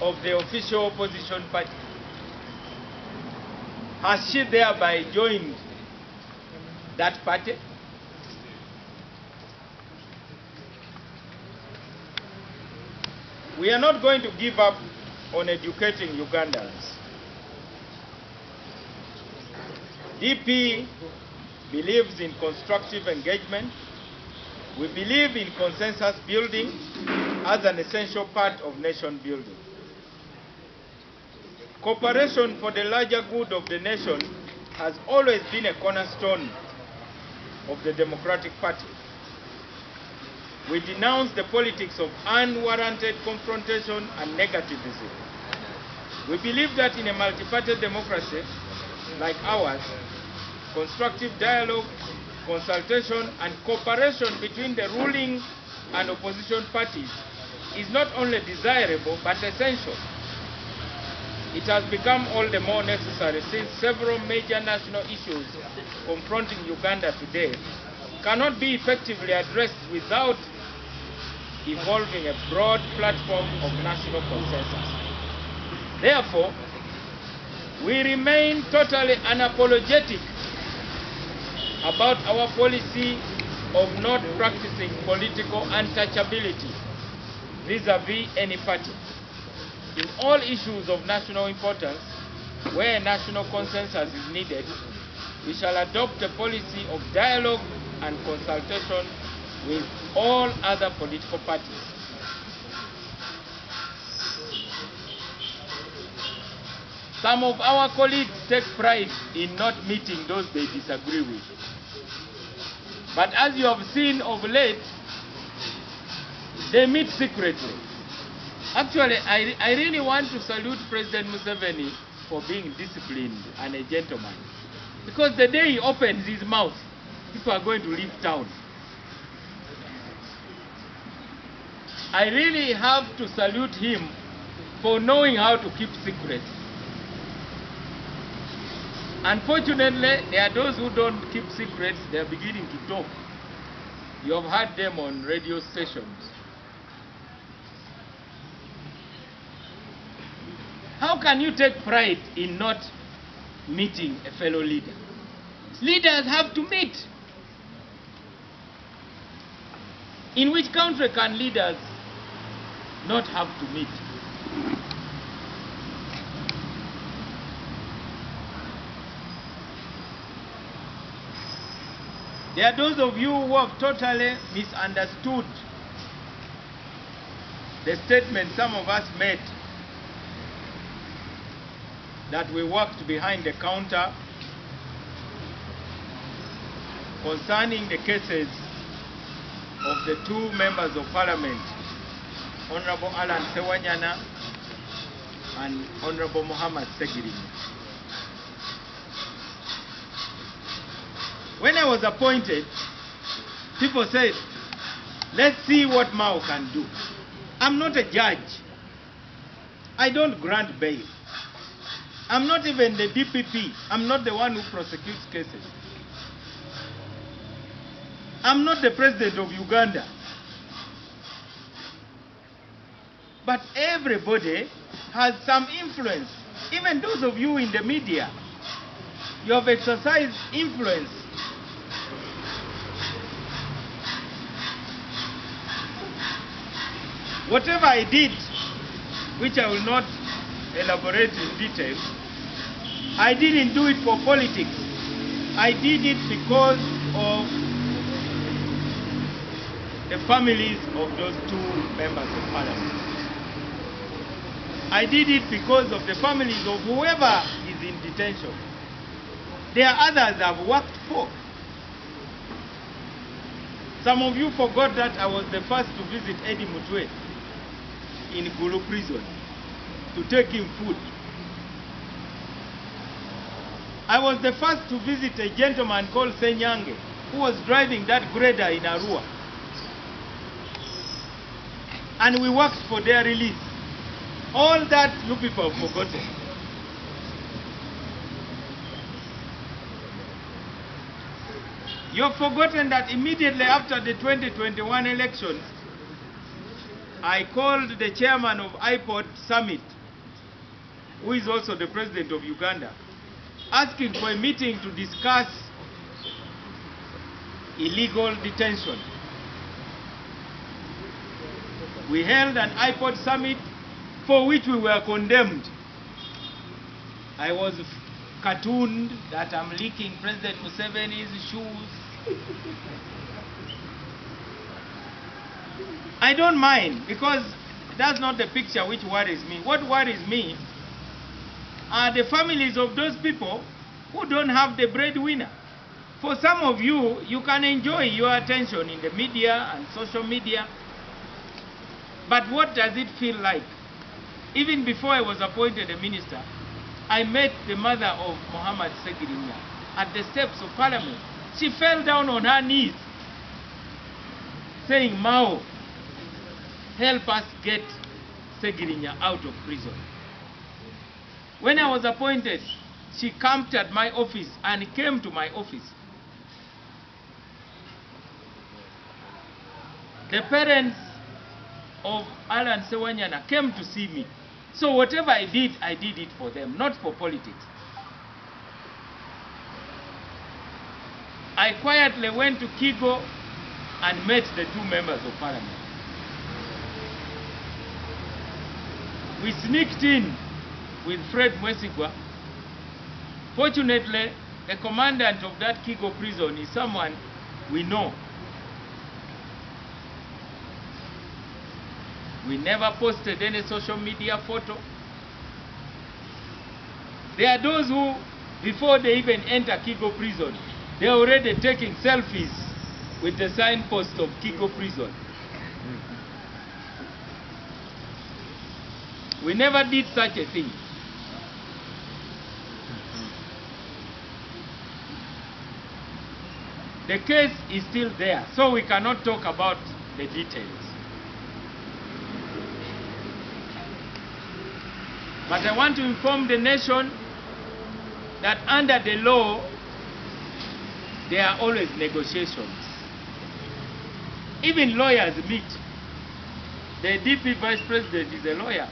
of the official opposition party? Has she thereby joined that party? We are not going to give up on educating Ugandans. DP believes in constructive engagement. We believe in consensus building as an essential part of nation building. Cooperation for the larger good of the nation has always been a cornerstone of the Democratic Party. We denounce the politics of unwarranted confrontation and negativism. We believe that in a multi-party democracy like ours, constructive dialogue, consultation, and cooperation between the ruling and opposition parties is not only desirable but essential. It has become all the more necessary since several major national issues confronting Uganda today cannot be effectively addressed without evolving a broad platform of national consensus. Therefore, we remain totally unapologetic about our policy of not practicing political untouchability vis-à-vis any party. In all issues of national importance, where national consensus is needed, we shall adopt a policy of dialogue and consultation with all other political parties. Some of our colleagues take pride in not meeting those they disagree with. But as you have seen of late, they meet secretly. Actually, I really want to salute President Museveni for being disciplined and a gentleman. Because the day he opens his mouth, people are going to leave town. I really have to salute him for knowing how to keep secrets. Unfortunately, there are those who don't keep secrets, they are beginning to talk. You have heard them on radio stations. How can you take pride in not meeting a fellow leader? Leaders have to meet. In which country can leaders not have to meet? There are those of you who have totally misunderstood the statement some of us made that we worked behind the counter concerning the cases of the two members of parliament, Honorable Alan Sewanyana and Honorable Muhammad Segiri. When I was appointed, people said, let's see what Mao can do. I'm not a judge. I don't grant bail. I'm not even the DPP. I'm not the one who prosecutes cases. I'm not the president of Uganda. But everybody has some influence. Even those of you in the media, you have exercised influence. Whatever I did, which I will not elaborate in detail, I didn't do it for politics. I did it because of the families of those two members of parliament. I did it because of the families of whoever is in detention. There are others I've worked for. Some of you forgot that I was the first to visit Eddie Mutwe in Gulu prison to take him food. I was the first to visit a gentleman called Senyange who was driving that grader in Arua. And we worked for their release. All that you people have forgotten. You have forgotten that immediately after the 2021 elections, I called the chairman of IPOD Summit, who is also the president of Uganda, asking for a meeting to discuss illegal detention. We held an IPOD Summit for which we were condemned. I was cartooned that I'm licking President Museveni's shoes. I don't mind, because that's not the picture which worries me. What worries me are the families of those people who don't have the breadwinner. For some of you, you can enjoy your attention in the media and social media, but what does it feel like? Even before I was appointed a minister, I met the mother of Muhammad Segirinya at the steps of Parliament. She fell down on her knees, saying, "Mao, help us get Segirinya out of prison." When I was appointed, she camped at my office and came to my office. The parents of Alan Sewanyana came to see me. So whatever I did it for them, not for politics. I quietly went to Kigo and met the two members of Parliament. We sneaked in with Fred Mwesigwa. Fortunately, the commandant of that Kigo prison is someone we know. We never posted any social media photo. There are those who, before they even enter Kigo prison, they're already taking selfies with the signpost of Kigo prison. We never did such a thing. The case is still there, so we cannot talk about the details. But I want to inform the nation that under the law, there are always negotiations. Even lawyers meet. The DP vice president is a lawyer.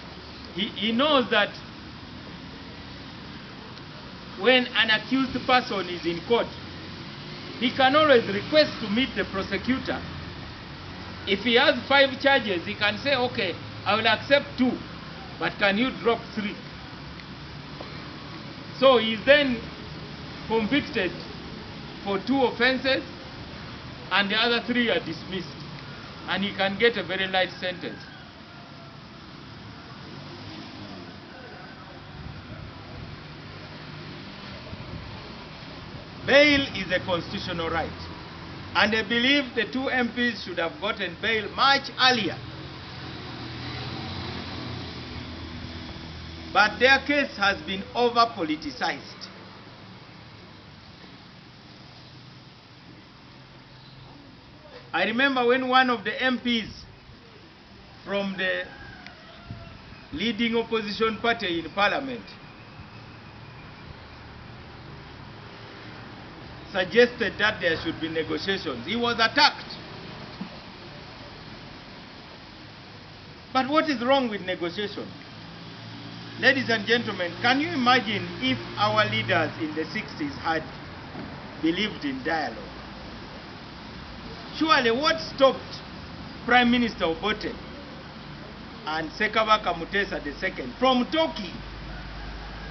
He knows that when an accused person is in court, he can always request to meet the prosecutor. If he has 5 charges, he can say, okay, I will accept 2, but can you drop 3? So he is then convicted for 2 offenses, and the other 3 are dismissed, and he can get a very light sentence. Bail is a constitutional right, and I believe the 2 MPs should have gotten bail much earlier. But their case has been over-politicized. I remember when one of the MPs from the leading opposition party in Parliament suggested that there should be negotiations, he was attacked. But what is wrong with negotiation? Ladies and gentlemen, can you imagine if our leaders in the 60s had believed in dialogue? Surely what stopped Prime Minister Obote and Sekabaka Mutesa II from talking?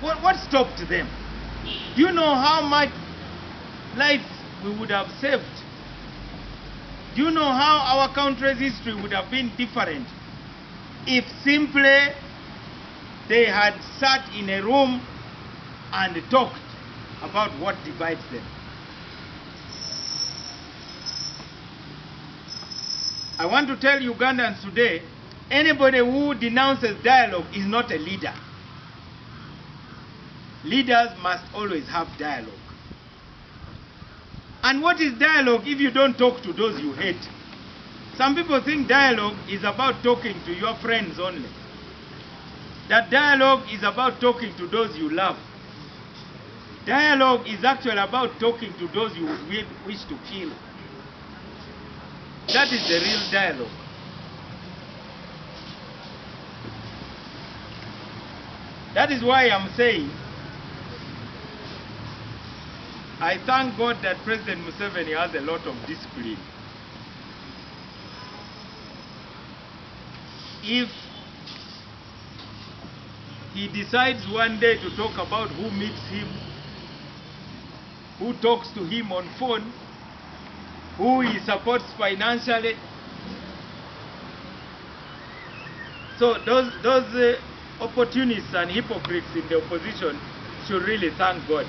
What stopped them? Do you know how much life we would have saved? Do you know how our country's history would have been different if simply they had sat in a room and talked about what divides them? I want to tell Ugandans today, anybody who denounces dialogue is not a leader. Leaders must always have dialogue. And what is dialogue if you don't talk to those you hate? Some people think dialogue is about talking to your friends only. That dialogue is about talking to those you love. Dialogue is actually about talking to those you wish to kill. That is the real dialogue. That is why I'm saying I thank God that President Museveni has a lot of discipline. If he decides one day to talk about who meets him, who talks to him on phone, who he supports financially, so those opportunists and hypocrites in the opposition should really thank God.